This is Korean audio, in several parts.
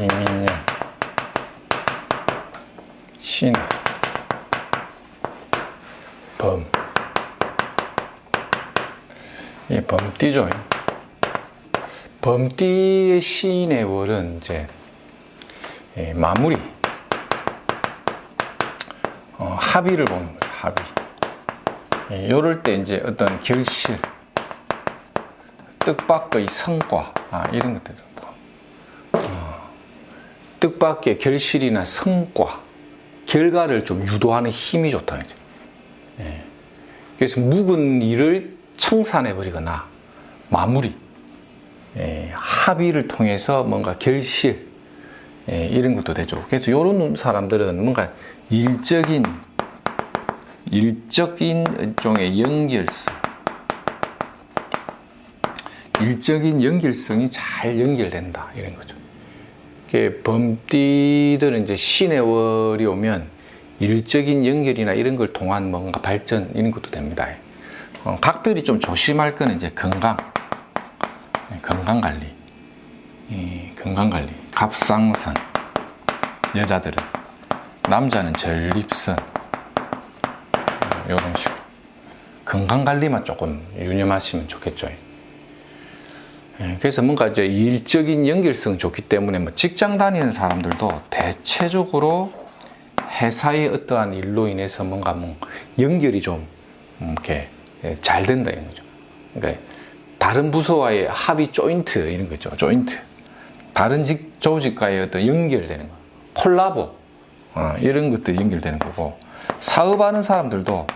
이민년, 신, 범. 이 범띠죠. 범띠의 시인의 월은 이제 마무리, 합의를 보는 거예요. 합의. 요럴 때 이제 어떤 결실, 뜻밖의 성과, 이런 것들. 뜻밖의 결실이나 성과, 결과를 좀 유도하는 힘이 좋다. 그래서 묵은 일을 청산해버리거나 마무리, 합의를 통해서 뭔가 결실, 이런 것도 되죠. 그래서 이런 사람들은 뭔가 일적인 일종의 일적인 연결성이 잘 연결된다, 이런 거죠. 범띠들은 이제 신의 월이 오면 일적인 연결이나 이런 걸 통한 뭔가 발전, 이런 것도 됩니다. 각별히 좀 조심할 거는 이제 건강 관리, 갑상선, 여자들은, 남자는 전립선, 이런 식으로 건강 관리만 조금 유념하시면 좋겠죠. 그래서 뭔가 이제 일적인 연결성이 좋기 때문에 뭐 직장 다니는 사람들도 대체적으로 회사의 어떠한 일로 인해서 뭔가 연결이 좀 이렇게 잘 된다, 이런 거죠. 그러니까 다른 부서와의 합의, 조인트, 이런 거죠. 조인트. 다른 조직과의 어떤 연결되는 거, 콜라보, 이런 것들이 연결되는 거고, 사업하는 사람들도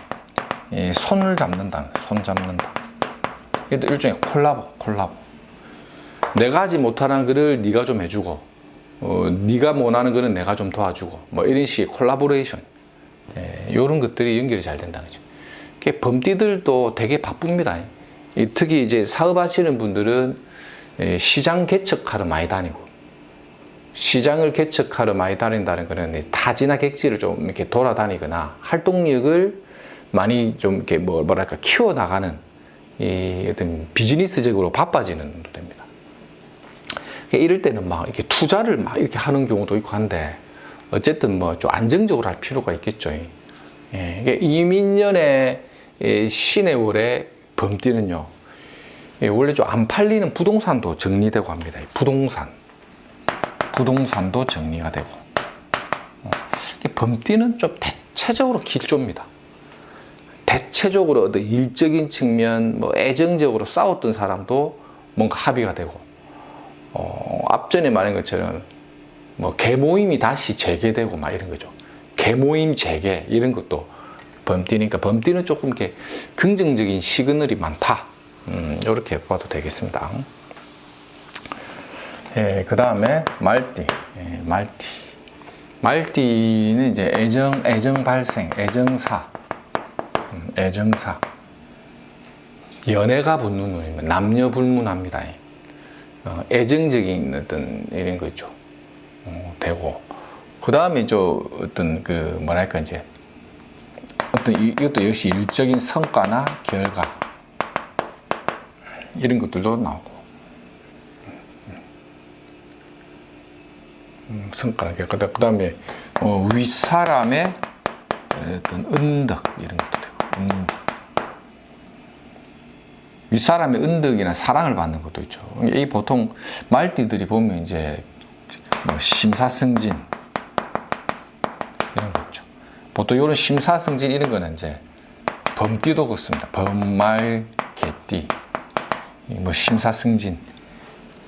손을 잡는다. 일종의 콜라보. 내가 하지 못하는 거를 네가 좀 해주고, 네가 원하는 거는 내가 좀 도와주고, 뭐 이런 식의 콜라보레이션, 이런 것들이 연결이 잘 된다는 거죠. 범띠들도 되게 바쁩니다. 특히 이제 사업하시는 분들은 시장 개척하러 많이 다니고, 시장을 개척하러 많이 다닌다는 것은 타지나 객지를 좀 이렇게 돌아다니거나 활동력을 많이 좀 이렇게 뭐랄까 키워나가는 이 어떤 비즈니스적으로 바빠지는 것도 됩니다. 이럴 때는 막 이렇게 투자를 막 이렇게 하는 경우도 있고 한데, 어쨌든 뭐 좀 안정적으로 할 필요가 있겠죠. 이민년의 신의 월의 범띠는요, 원래 좀 안 팔리는 부동산도 정리되고 합니다. 부동산도 정리가 되고. 범띠는 좀 대체적으로 길조입니다. 대체적으로 어떤 일적인 측면, 뭐 애정적으로 싸웠던 사람도 뭔가 합의가 되고, 앞전에 말한 것처럼 뭐 계모임이 다시 재개되고 막 이런 거죠. 계모임 재개, 이런 것도 범띠니까, 범띠는 조금 이렇게 긍정적인 시그널이 많다, 이렇게 봐도 되겠습니다. 그 다음에 말띠는 이제 애정 발생, 애정사, 연애가 붙는 운입니다. 남녀 불문합니다. 애정적인 어떤 이런 거 있죠. 되고, 그 다음에 어떤 뭐랄까 이제 어떤 이것도 역시 일적인 성과나 결과, 이런 것들도 나오고, 성과나 결과. 그 다음에 윗사람의 어떤 은덕, 이런 것도 되고, 윗사람의 은덕이나 사랑을 받는 것도 있죠. 이 보통 말띠들이 보면 이제 뭐 심사승진, 이런 거 있죠. 보통 이런 심사승진 이런 거는 이제 범띠도 그렇습니다. 범말, 개띠, 뭐 심사승진,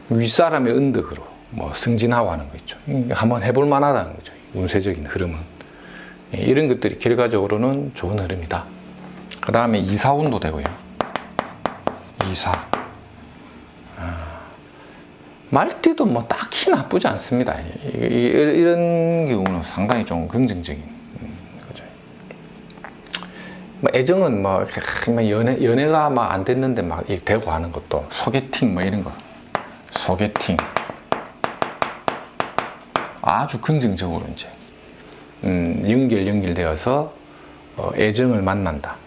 윗사람의 은덕으로 뭐 승진하고 하는 거 있죠. 한번 해볼 만하다는 거죠. 운세적인 흐름은. 이런 것들이 결과적으로는 좋은 흐름이다. 그 다음에 이사운도 되고요. 말띠도 뭐 딱히 나쁘지 않습니다. 이런 경우는 상당히 좀 긍정적인 거죠. 뭐 애정은 뭐 연애가 막 안 됐는데 막 되고 하는 것도, 소개팅 뭐 이런 거, 소개팅 아주 긍정적으로 이제 연결되어서 애정을 만난다.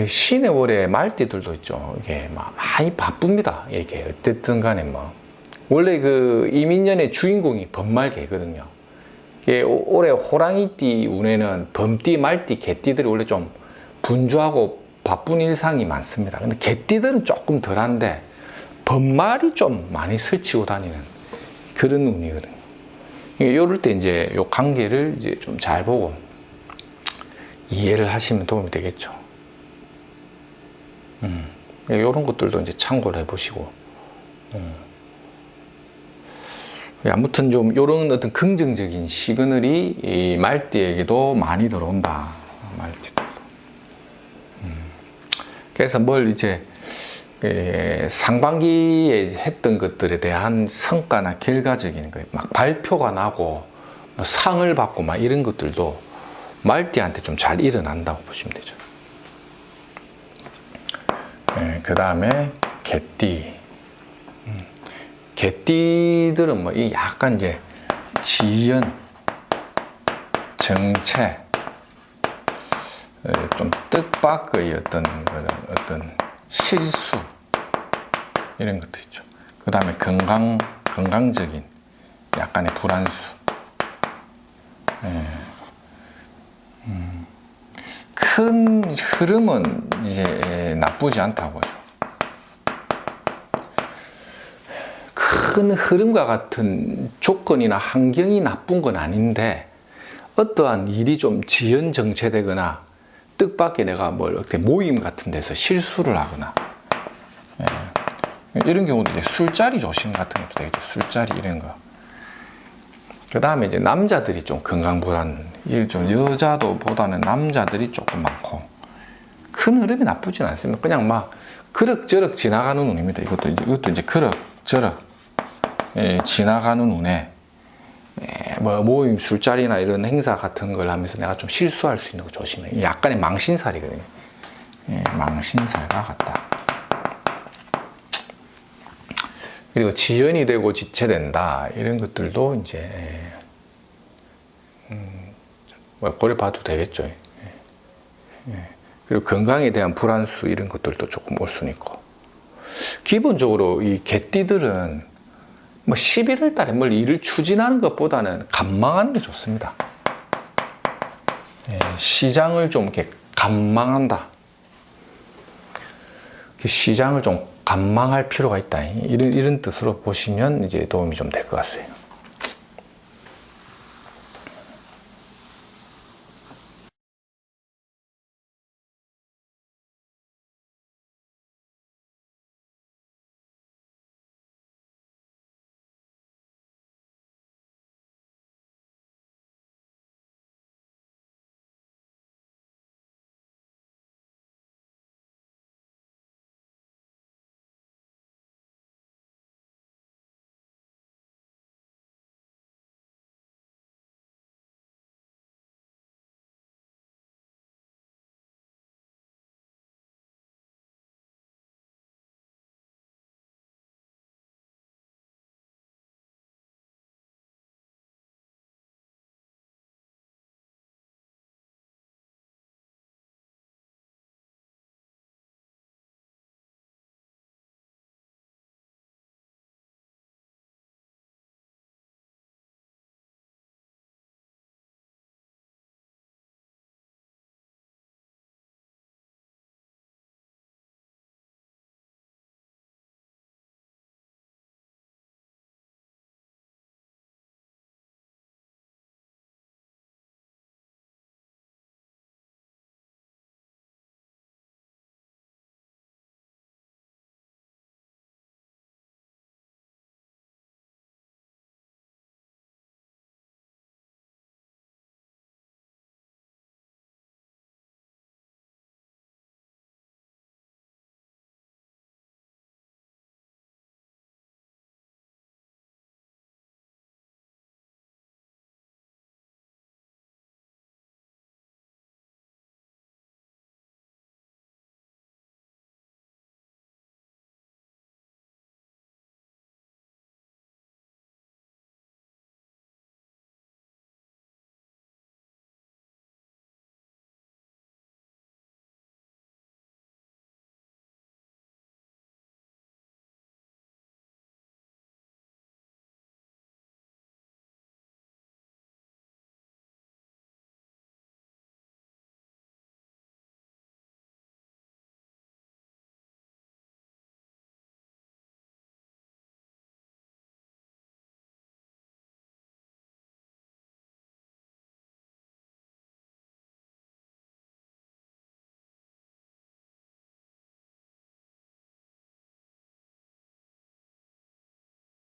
신의 월에 말띠들도 있죠. 이게 막 많이 바쁩니다. 이렇게 어쨌든 간에 뭐 원래 그 이민년의 주인공이 범말개거든요. 올해 호랑이띠 운에는 범띠, 말띠, 개띠들이 원래 좀 분주하고 바쁜 일상이 많습니다. 근데 개띠들은 조금 덜한데 범말이 좀 많이 스치고 다니는 그런 운이거든요. 이럴 때 이제 요 관계를 이제 좀 잘 보고 이해를 하시면 도움이 되겠죠. 이런 것들도 이제 참고를 해보시고. 아무튼 좀 이런 어떤 긍정적인 시그널이 이 말띠에게도 많이 들어온다. 말띠도. 그래서 뭘 이제 상반기에 했던 것들에 대한 성과나 결과적인 거, 막 발표가 나고 상을 받고 막 이런 것들도 말띠한테 좀 잘 일어난다고 보시면 되죠. 그 다음에 개띠. 개띠들은 뭐 이 약간 이제 지연, 정체, 좀 뜻밖의 어떤 실수 이런 것도 있죠. 그 다음에 건강적인 약간의 불안수. 큰 흐름은 이제 나쁘지 않다고 보죠. 큰 흐름과 같은 조건이나 환경이 나쁜 건 아닌데 어떠한 일이 좀 지연정체되거나 뜻밖의 내가 뭘 어떻게 모임 같은 데서 실수를 하거나 이런 경우도 이제 술자리 조심 같은 것도 되겠죠. 술자리 이런 거. 그 다음에 이제 남자들이 좀 건강불안, 좀 여자도 보다는 남자들이 조금 많고 큰 흐름이 나쁘진 않습니다. 그냥 막 그럭저럭 지나가는 운입니다. 이것도 이제 그럭저럭 지나가는 운에 뭐 모임, 술자리나 이런 행사 같은 걸 하면서 내가 좀 실수할 수 있는 거 조심해. 약간의 망신살이거든요. 망신살과 같다. 그리고 지연이 되고 지체된다. 이런 것들도 이제 고려 봐도 되겠죠. 그리고 건강에 대한 불안수 이런 것들도 조금 올 수는 있고. 기본적으로 이 개띠들은 뭐 11월 달에 뭘 일을 추진하는 것보다는 관망하는 게 좋습니다. 시장을 좀 이렇게 관망한다. 시장을 좀 관망할 필요가 있다. 이런 뜻으로 보시면 이제 도움이 좀 될 것 같아요.